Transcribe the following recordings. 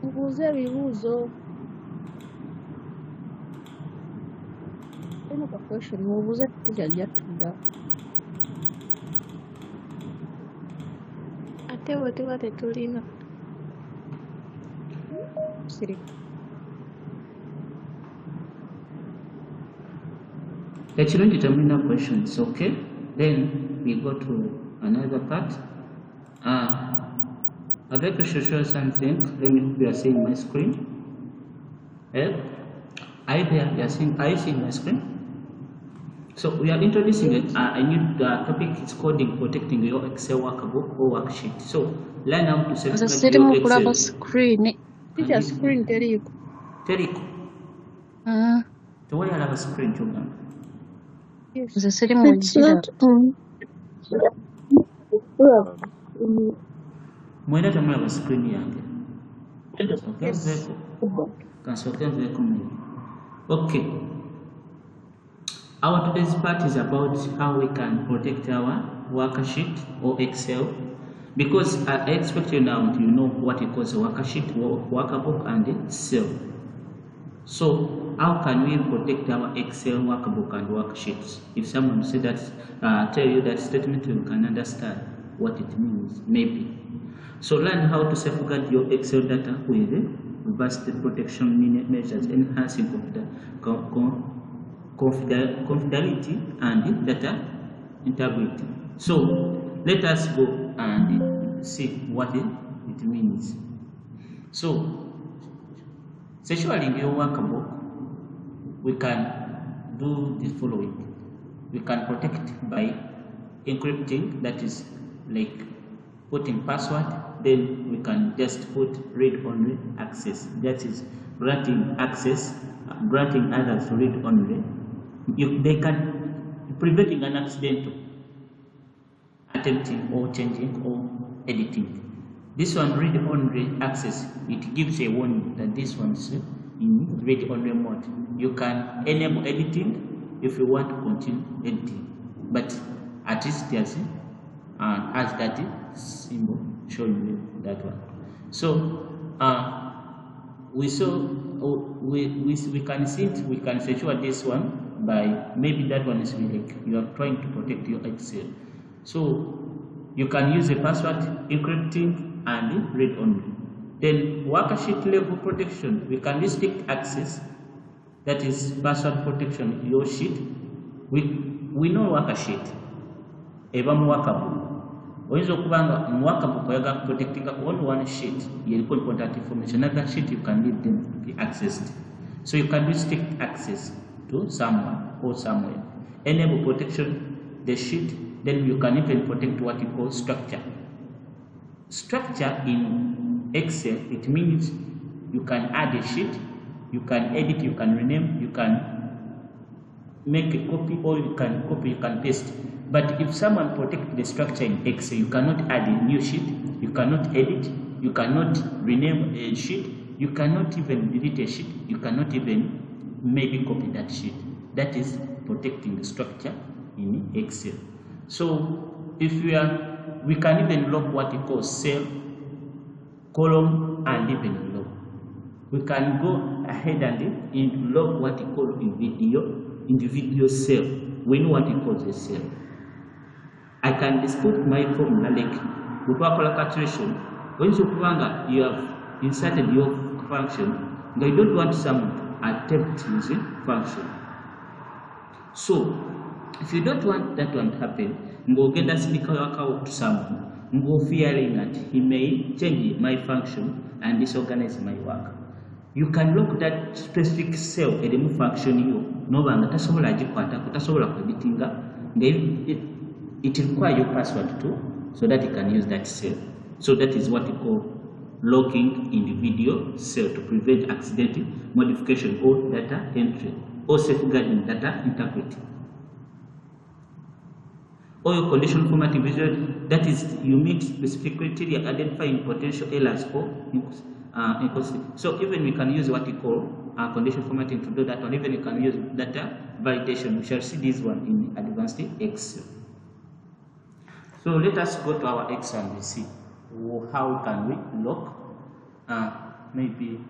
Mubuuze ebibuuzo. Eno ka question mubuuze teacher gy'atudda. Ate bwe tuba tetulina. Siri. Ekirungi temulina questions, okay? Then we go to another part. I'd like to show something. Let me hope you are seeing my screen. Are you there? Are you seeing my screen? So we are introducing a new topic. It's coding, protecting your Excel workbook or worksheet. So learn how to set Sirimu kulaba screen. Teacher screen teriiko. Teriiko. Tewali alaba screen kyogamba. Nze sirimu gira. Mwena temulaba screen yange. Okay. Our today's part is about how we can protect our worksheet or Excel, because I expect you now to know what it calls a worksheet, workbook, and cell. So how can we protect our Excel workbook and worksheets? If someone say that, tell you that statement, you can understand what it means, maybe. So learn how to safeguard your Excel data with robust protection measures, enhancing confidentiality and data integrity. So let us go and see what it means. So securing your workbook, we can do the following. We can protect by encrypting, that is like putting password, then we can just put read-only access, that is granting access, granting others to read only. They can preventing an accidental attempting or changing or editing. This one read-only access, it gives a warning that this one's in read-only mode. You can enable editing if you want to continue editing, but at least there's as that symbol showing you that one. So we can secure this one by, maybe that one is like you are trying to protect your Excel. So you can use a password, encrypting, and read only. Then worksheet level protection, we can restrict access, that is password protection your sheet. We know worksheet eba mu workbook. Oyinza okuba nga mu workbook oyagala protecting only one sheet, yeriko important information, another sheet you can leave them to be accessed. So you can restrict access to someone or somewhere. Enable protection the sheet, then you can even protect what you call structure. Structure in Excel, it means you can add a sheet, you can edit, you can rename, you can make a copy, or you can copy, you can paste. But if someone protects the structure in Excel, you cannot add a new sheet, you cannot edit, you cannot rename a sheet, you cannot even delete a sheet, you cannot even maybe copy that sheet. That is protecting the structure in Excel. So if we can even log what we call cell, column, and even log. We can go ahead and log what we call individual cell. We know what we call a cell. I can dispute my formula like with calculation. When you have inserted your function, you don't want someone to attempt using function. So if you don't want that one to happen, go get that work to someone, go fearing that he may change my function and disorganize my work. You can lock that specific cell and remove function you no banga tasobola agikwata kutasobola kueditinga. It requires your password too, so that you can use that cell. So that is what we call locking individual cell to prevent accidental modification or data entry, or safeguarding data integrity. Or your condition formatting visual, that is you meet specific criteria identifying potential errors or inconsistency. So even we can use what we call condition formatting to do that, or even you can use data validation. We shall see this one in advanced Excel. So let us go to our Excel and see how can we lock maybe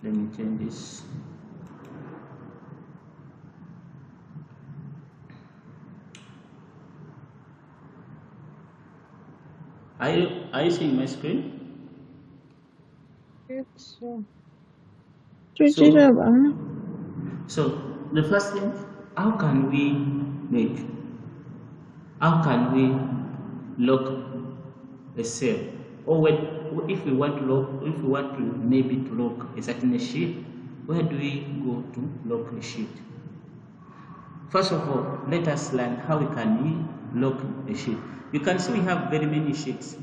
let me change this. Are you seeing my screen? Yes, so. So the first thing, how can we lock a cell? Or if we want to maybe to lock a certain sheet, where do we go to lock a sheet? First of all, let us learn how we can lock a sheet. You can see we have very many sheets.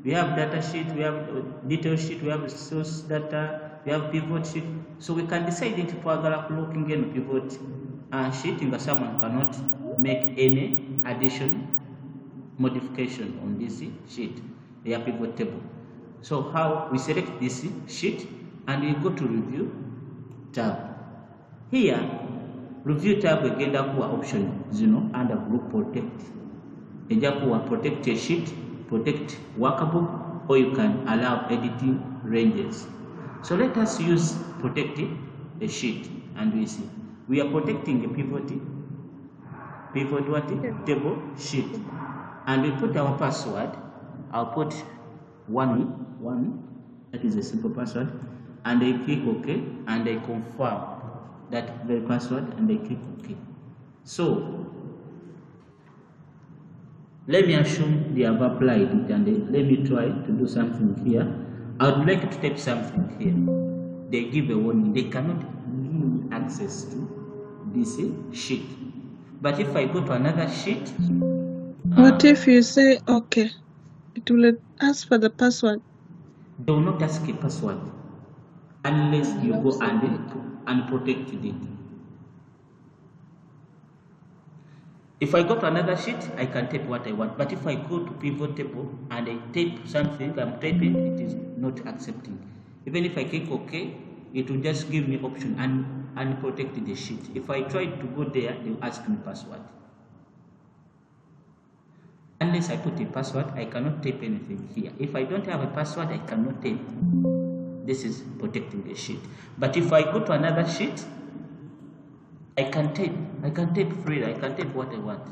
We have data sheet, we have detail sheet, we have source data, we have pivot sheet. So we can decide into paragraph looking and pivot sheet in someone cannot make any addition modification on this sheet, the pivot table. So how we select this sheet and we go to review tab. Here, review tab agenda kuwa option zino under group protect. Eja kuwa protect a sheet, protect workbook, or you can allow editing ranges. So let us use protect a sheet, and we see we are protecting a pivot table sheet, and we put our password. I'll put one, that is a simple password, and I click OK, and I confirm that very password, and I click OK. So let me assume they have applied it, and let me try to do something here. I would like to type something here. They give a warning, they cannot give me access to this sheet. But if I go to another sheet, What if you say okay? It will ask for the password. They will not ask a password unless you go and protect it. If I go to another sheet, I can type what I want. But if I go to pivot table and I type something I'm typing, it is not accepting. Even if I click OK, it will just give me option and protect the sheet. If I try to go there, they will ask me password. Unless I put a password, I cannot type anything here. If I don't have a password, I cannot type. This is protecting the sheet. But if I go to another sheet, I can type freely, I can type what I want.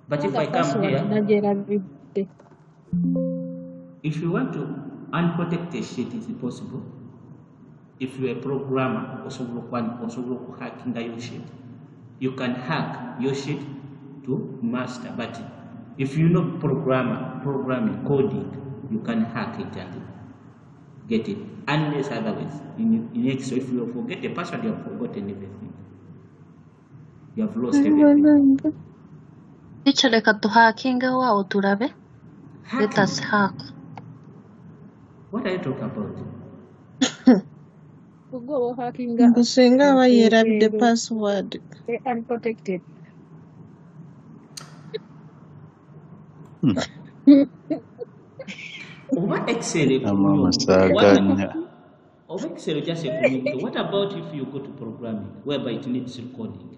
But if I come here, if you want to unprotect a sheet, is it possible? If you're a programmer, also hacking your sheet, you can hack your sheet to master. But if you know programming, coding, you can hack it and get it. Unless otherwise, in Excel, if you forget the password, you have forgotten everything. You have lost everything. Teacher, leka tuhakinge wao turabe. Let us hack. What are you talking about? Busenga bayera the password. Unprotected. Over Excel, just a community. What about if you go to programming, whereby it needs recording?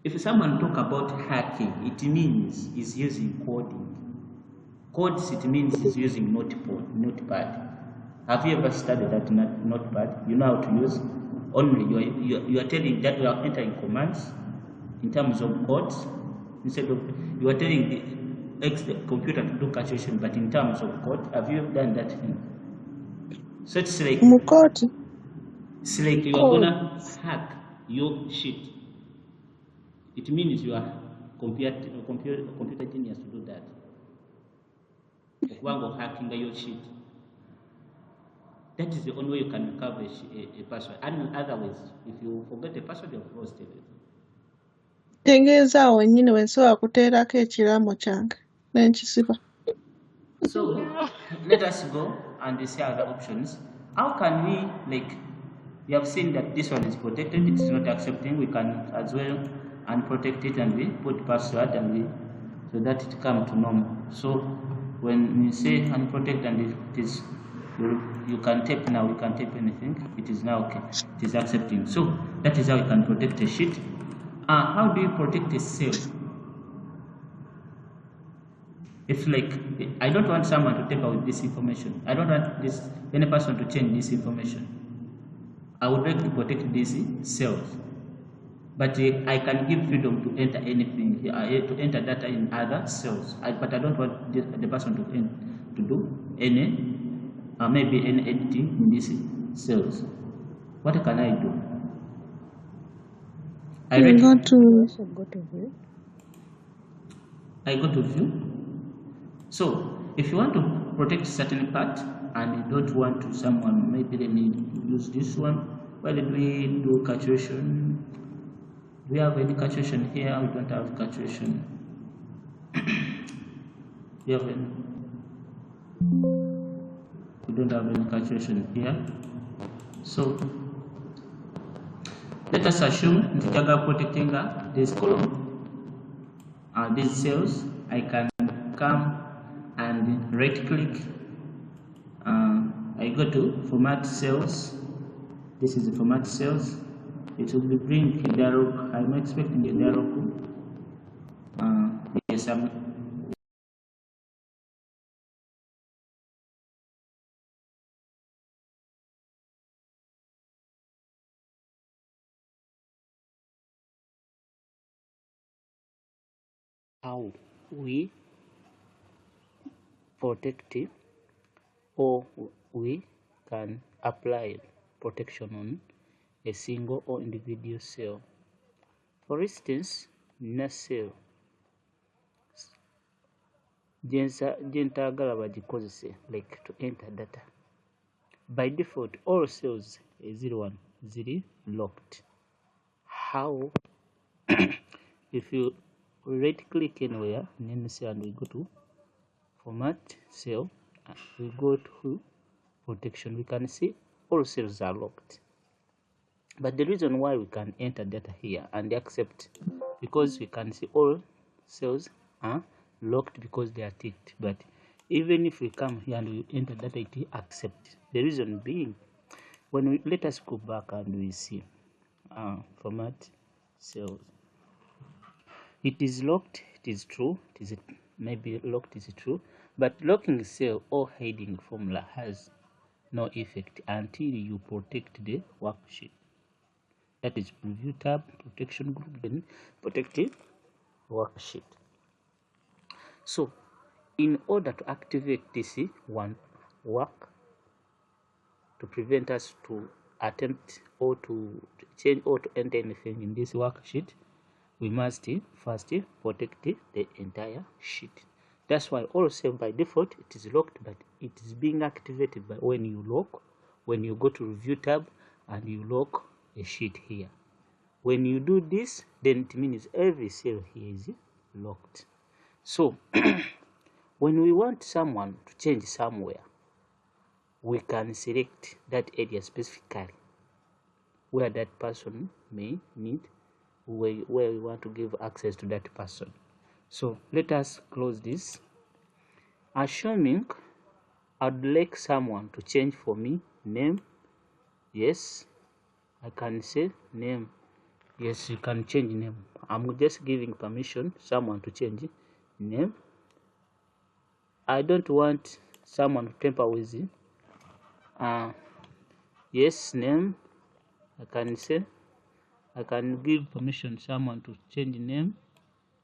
If someone talk about hacking, it means he's using coding. Codes, it means he's using notepad. Have you ever studied that notepad? You know how to use? Only you are telling that we are entering commands in terms of codes, instead of you are telling the computer to do calculation, but in terms of code. Have you done that thing? So it's like you are gonna hack your sheet. It means you are computer genius to do that. Hacking your sheet. That is the only way you can recover a password. And otherwise, if you forget the password, you've lost everything. Tengeza wenyine wensobola kuteerako ekiraamo kyange n'enkisiba. So let us go and see other options. How can we, you have seen that this one is protected, it's not accepting. We can as well unprotect it and we put password and so that it comes to normal. So when we say unprotect and it is you can type now, you can type anything, it is now okay, it is accepting. So that is how you can protect a sheet. How do you protect a cell? It's like, I don't want someone to tamper with this information. I don't want any person to change this information. I would like to protect these cells, but I can give freedom to enter anything, to enter data in other cells. But I don't want the person to do any, maybe any editing in these cells. What can I do? You go to Also go to view. I go to view. So if you want to protect certain part and you don't want to someone, maybe let me use this one. Why did we do calculation? Do we have any calculation here? We don't have calculation. We have any? We don't have any calculation here. So let us assume nitaka protecting this column, these cells. I can come and right click. I go to format cells. This is the format cells. It will bring a dialog. I'm expecting a dialog. Yes, how we protect it, or we can apply protection on a single or individual cell. For instance, in a cell, gyentagala bagikozese like to enter data. By default, all cells 01 ziri locked. How? If you right click anywhere in the cell and we go to format cell, we go to protection, we can see all cells are locked. But the reason why we can enter data here and accept, because we can see all cells are locked because they are ticked. But even if we come here and we enter data, it accept. The reason being, when we let us go back and we see format cells, it is locked, it is true, it is maybe locked is true, but locking cell or hiding formula has no effect until you protect the worksheet. That is preview tab, protection group, then protected worksheet. So in order to activate this one work, to prevent us to attempt or to change or to enter anything in this worksheet, we must first protect the entire sheet. That's why also by default it is locked, but it is being activated by when you lock, when you go to review tab and you lock a sheet here. When you do this, then it means every cell here is locked. So when we want someone to change somewhere, we can select that area specifically where that person may need, where we want to give access to that person. So let us close this. Assuming I'd like someone to change for me name, yes, I can say name. Yes, you can change name. I'm just giving permission someone to change name. I don't want someone to tamper with it. Yes, name. I can say, I can give permission someone to change name,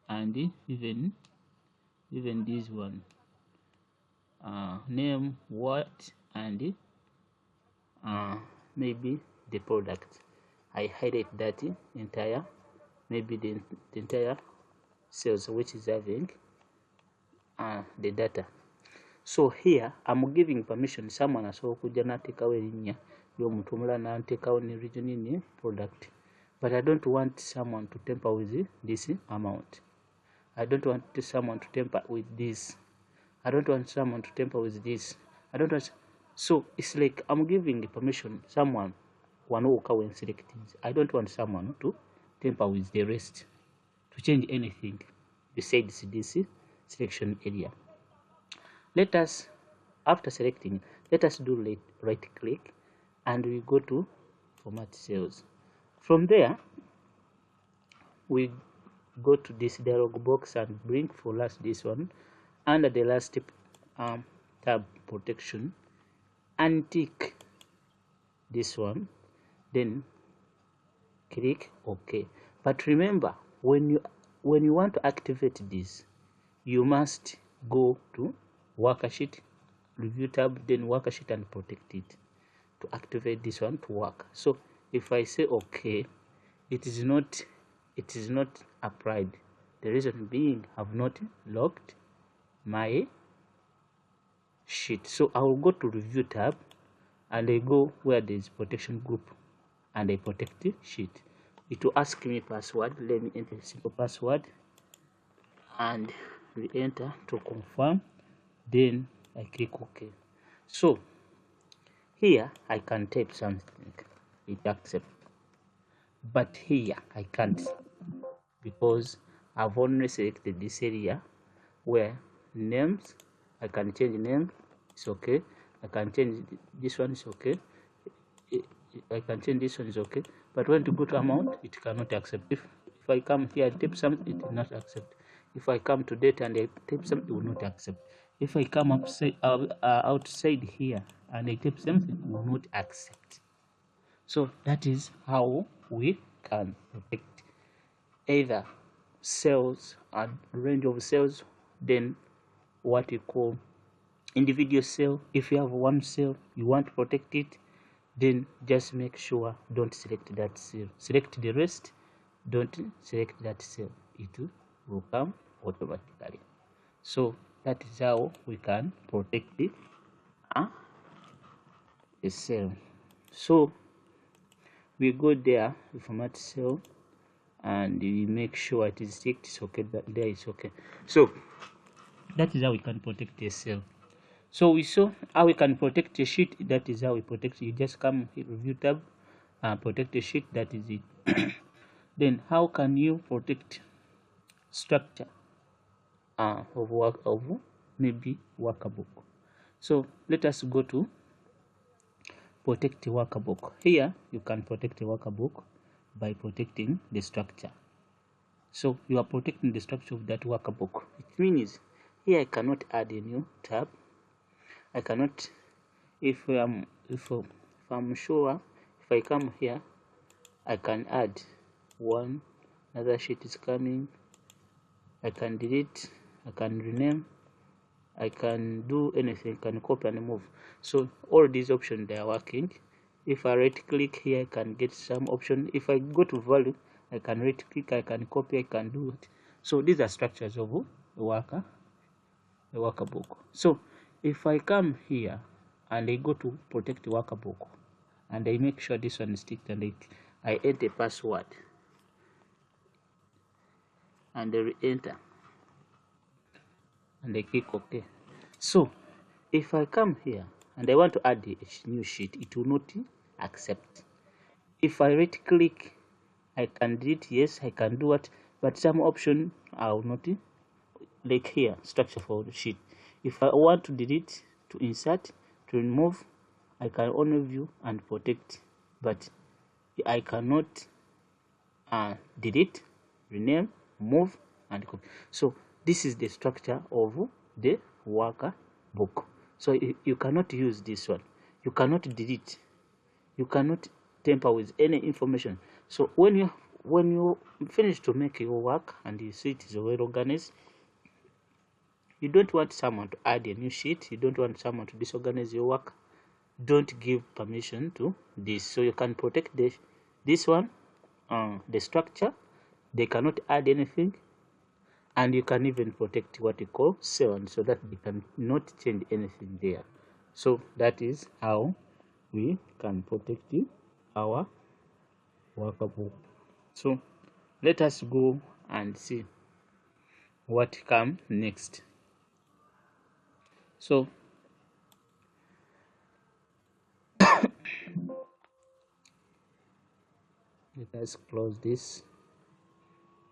and even this one, name, what, and maybe the product. I highlight that entire, maybe the entire cells which is having the data. So here I'm giving permission someone asobola okujja n'ateekawo erinnya ly'omuntu omulala n'ateekawo ne region in product, but I don't want someone to tamper with this amount. I don't want someone to tamper with this. I don't want someone to tamper with this. I don't want. So it's like I'm giving the permission someone one who when selecting. I don't want someone to tamper with the rest, to change anything besides this selection area. Let us, after selecting, let us do right click and we go to format cells. From there we go to this dialog box and bring for last this one under the last tab protection, untick this one, then click OK. But remember, when you want to activate this, you must go to worksheet, review tab, then worksheet and protect it to activate this one to work. So if I say OK, it is not applied. The reason being I have not locked my sheet. So I will go to review tab and I go where there is protection group and I protect the sheet. It will ask me password. Let me enter a simple password and re-enter to confirm, then I click OK. So here I can type something, it accepts, but here I can't because I've only selected this area where names, I can change name, it's okay. I can change this one, is okay. I can change this one, is okay. But when to go to amount, it cannot accept. If I come here and type something, it will not accept. If I come to data and I type something, it will not accept. If I come outside here and I type something, it will not accept. So that is how we can protect either cells and range of cells, then what you call individual cell. If you have one cell you want to protect it, then just make sure don't select that cell, select the rest, don't select that cell, it will come automatically. So that is how we can protect the cell. So we go there, we format cell and we make sure it is ticked, it's okay, that there is okay. So that is how we can protect a cell. So we saw how we can protect a sheet. That is how we protect. You just come hit review tab, protect a sheet. That is it. Then how can you protect structure of maybe workbook? So let us go to protect workbook. Here you can protect a workbook by protecting the structure. So you are protecting the structure of that workbook. It means here I cannot add a new tab. I cannot, if I'm sure, if I come here, I can add one, another sheet is coming, I can delete, I can rename, I can do anything, I can copy and move. So all these options, they are working. If I right click here, I can get some option. If I go to value, I can right click, I can copy, I can do it. So these are structures of a workbook. So if I come here and I go to protect workbook and I make sure this one is ticked and I enter password and I enter and I click OK. So if I come here and I want to add a new sheet, it will not accept. If I right click, I can delete, yes, I can do it, but some option I will not, like here, structure for the sheet. If I want to delete, to insert, to remove, I can only view and protect, but I cannot delete, rename, move and copy. So this is the structure of the workbook. So you cannot use this one, you cannot delete, you cannot tamper with any information. So when you finish to make your work and you see it is well organized, you don't want someone to add a new sheet, you don't want someone to disorganize your work, don't give permission to this. So you can protect this one, the structure, they cannot add anything, and you can even protect what you call cell, so that they cannot change anything there. So that is how we can protect our workbook. So let us go and see what comes next. So let us close this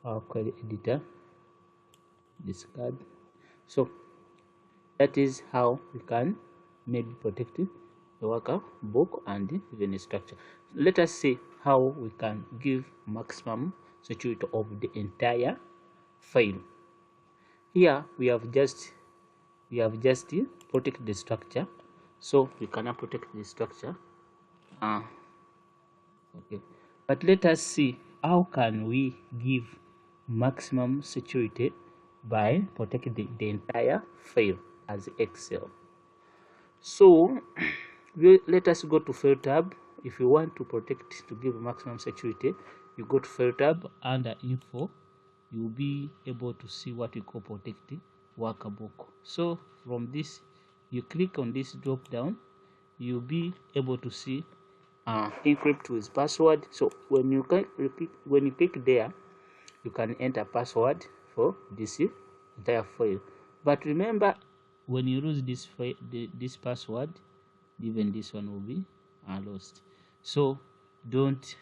our query editor, discard. So that is how we can maybe protect the worker book and even structure. Let us see how we can give maximum security of the entire file. Here we have just protect the structure, so we cannot protect the structure. Okay, but let us see how can we give maximum security by protecting the entire file as Excel. So let us go to File tab. If you want to protect to give maximum security, you go to File tab. Under Info, you will be able to see what we call protect workbook. So from this, you click on this drop down, you'll be able to see encrypt with password. So when you click there, you can enter password for this entire file. But remember, when you lose this file, this password, even this one will be lost. So don't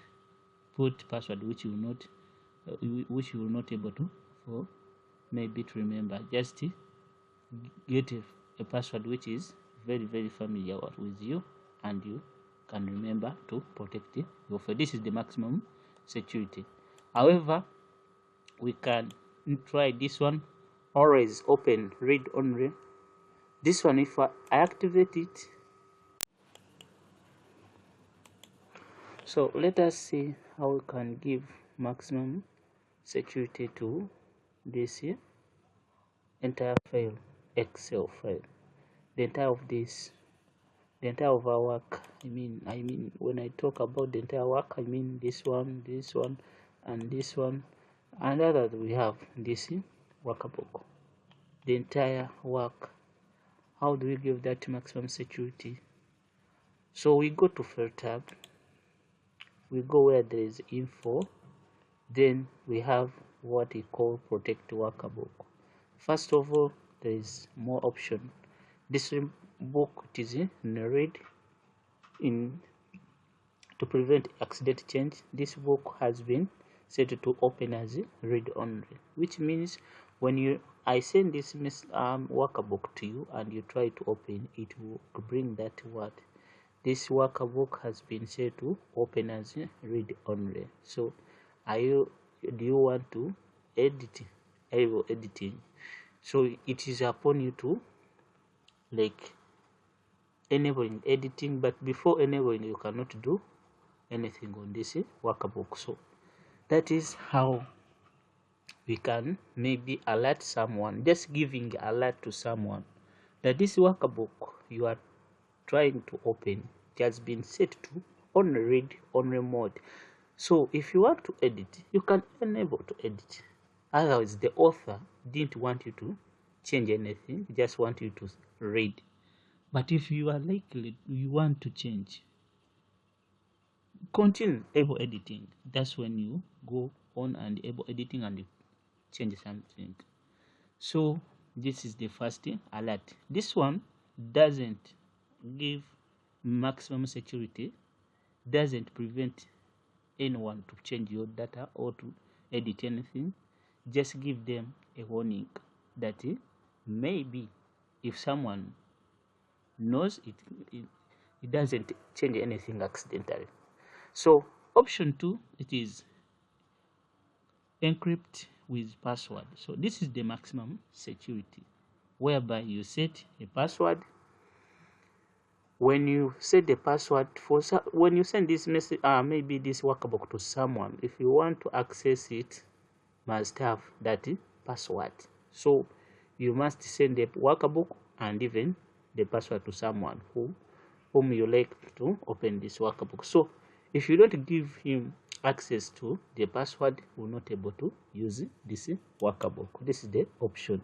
put password which you will not able to for maybe to remember. Just get a password which is very familiar with you and you can remember to protect your file. This is the maximum security. However, we can try this one. Always open read only. This one, if I activate it, so let us see how we can give maximum security to this entire file, Excel file. The entire of our work. I mean when I talk about the entire work, I mean this one, and this one, and other we have this workbook. The entire work. How do we give that maximum security? So we go to File tab, we go where there is Info, then we have what we call Protect Workbook. First of all, there is more option. This book, it is in red. To prevent accident change, this book has been set to open as read only, which means when I send this workbook to you and you try to open it, will bring that word. This workbook has been set to open as read only. So do you want to edit editing? So it is upon you to like enabling editing, but before enabling you cannot do anything on this workbook. So that is how we can maybe alert someone, just giving alert to someone that this workbook you are trying to open, it has been set to on read only mode. So if you want to edit, you can enable to edit. Otherwise, the author didn't want you to change anything, just want you to read. But if you are likely you want to change, continue able editing. That's when you go on and able editing and you change something. So this is the first alert. This one doesn't give maximum security, doesn't prevent anyone to change your data or to edit anything. Just give them a warning that maybe if someone knows it doesn't change anything accidentally. So option 2, it is encrypt with password. So this is the maximum security, whereby you set a password. When you set the password when you send this message, maybe this workbook to someone, if you want to access it, must have that password. So you must send the workbook and even the password to someone whom you like to open this workbook. So if you don't give him access to the password, will not able to use this workbook. This is the option.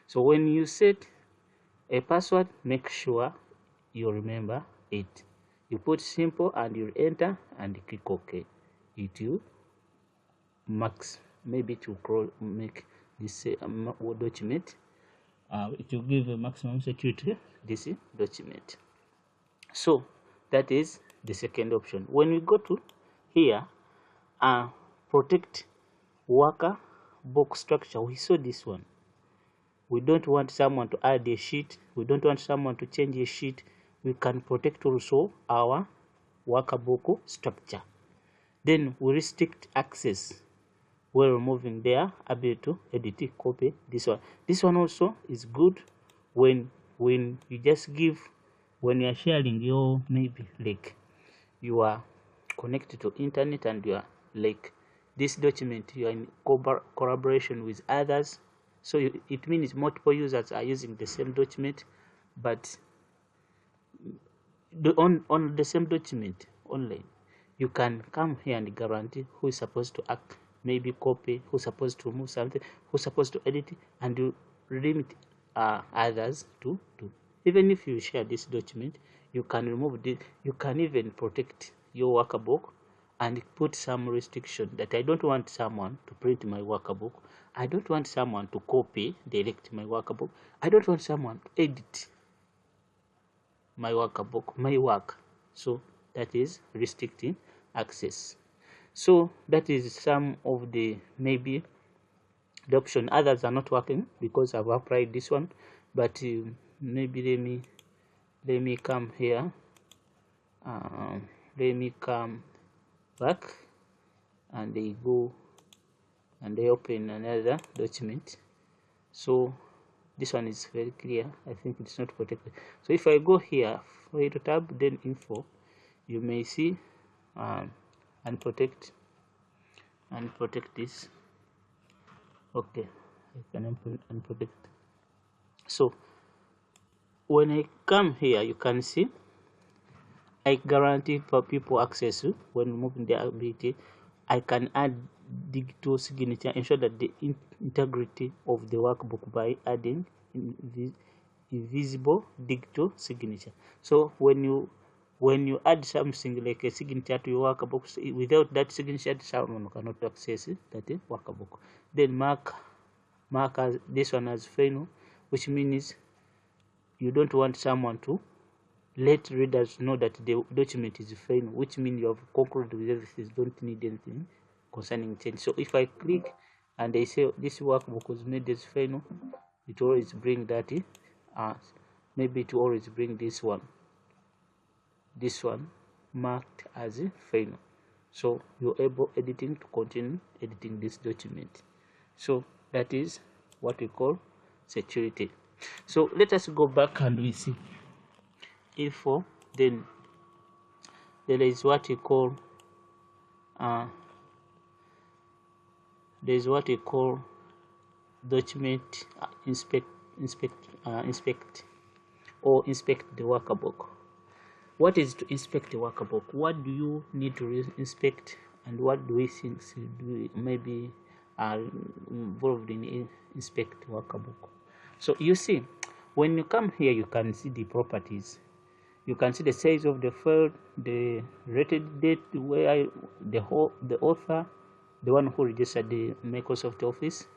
So when you set a password, make sure you remember it. You put simple and you enter and click OK. It will max, maybe to make this document. It will give a maximum security this document. So that is the second option. When we go to here, protect worker book structure, we saw this one. we don't want someone to add a sheet, we don't want someone to change a sheet, we can protect also our workbook structure. Then we restrict access while removing their ability to edit, copy. This one also is good when you just give, when you are sharing your, maybe like you are connected to internet and you are like this document, you are in collaboration with others, so it means multiple users are using the same document, but on the same document online, you can come here and guarantee who is supposed to act, maybe copy, who's supposed to remove something, who's supposed to edit, and you limit others to do. Even if you share this document, you can remove this, you can even protect your workbook and put some restriction that I don't want someone to print my workbook, I don't want someone to copy direct my workbook, I don't want someone to edit my workbook, my work. So that is restricting access. So that is some of the, maybe the option. Others are not working because I've applied this one, but maybe let me come here, let me come back, and they go and they open another document. So this one is very clear, I think it's not protected. So if I go here, file tab, then info, you may see unprotect this. Okay, I can unprotect. So when I come here, you can see I guarantee for people access when removing their ability. I can add digital signature, ensure that the integrity of the workbook by adding invisible digital signature. So when you add something like a signature to your workbook, without that signature, someone cannot access that workbook. Then mark as this one as final, which means you don't want someone to let readers know that the document is final, which means you have concluded with everything, don't need anything concerning change. So if I click and they say this workbook was made as final, it will always bring that maybe it will always bring this one marked as final. So you're able editing to continue editing this document. So that is what we call security. So let us go back and we see info. Then there is what we call document inspect or inspect the workbook. What is to inspect the workbook? What do you need to inspect, and what do we think maybe are involved in inspect workbook? So you see, when you come here, you can see the properties. You can see the size of the file, the rated date, where the author, the one who registered the Microsoft Office,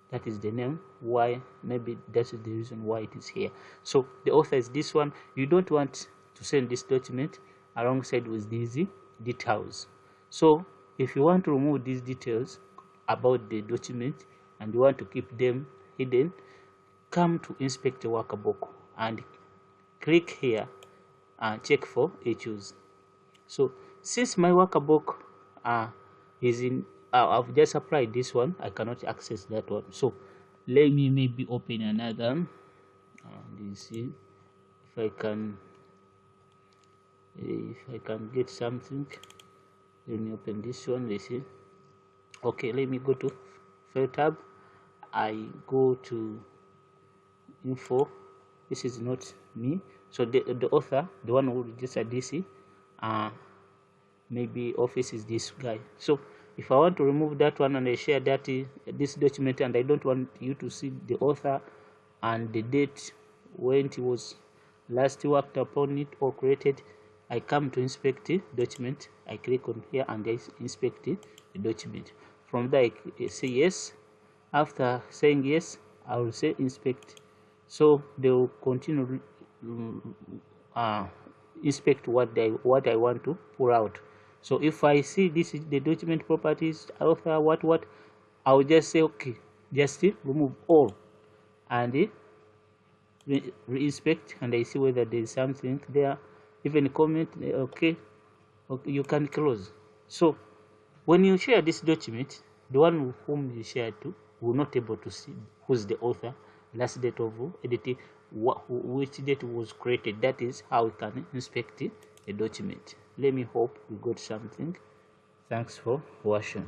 that is the name, why, maybe that is the reason why it is here. So the author is this one. You don't want to send this document alongside with these details. So if you want to remove these details about the document and you want to keep them hidden, come to inspect the workbook and click here and check for issues. So since my workbook is in, I've just applied this one, I cannot access that one. So let me maybe open another. Let's see if I can get something. Let me open this one. Let's see. Okay, let me go to file tab. I go to info. This is not me. So the author, the one who registered this, maybe office is this guy. So if I want to remove that one and I share that this document, and I don't want you to see the author and the date when it was last worked upon it or created, I come to inspect the document. I click on here and I inspect the document. From there I say yes. After saying yes, I will say inspect. So they will continue inspect what I want to pull out. So if I see this is the document properties, author, what I will just say okay, just remove all. and re-inspect, and I see whether there is something there, even comment. Okay, you can close. So when you share this document, the one whom you share to will not able to see who's the author, last date of editing, which date was created. That is how we can inspect a document. Let me hope we got something. Thanks for watching.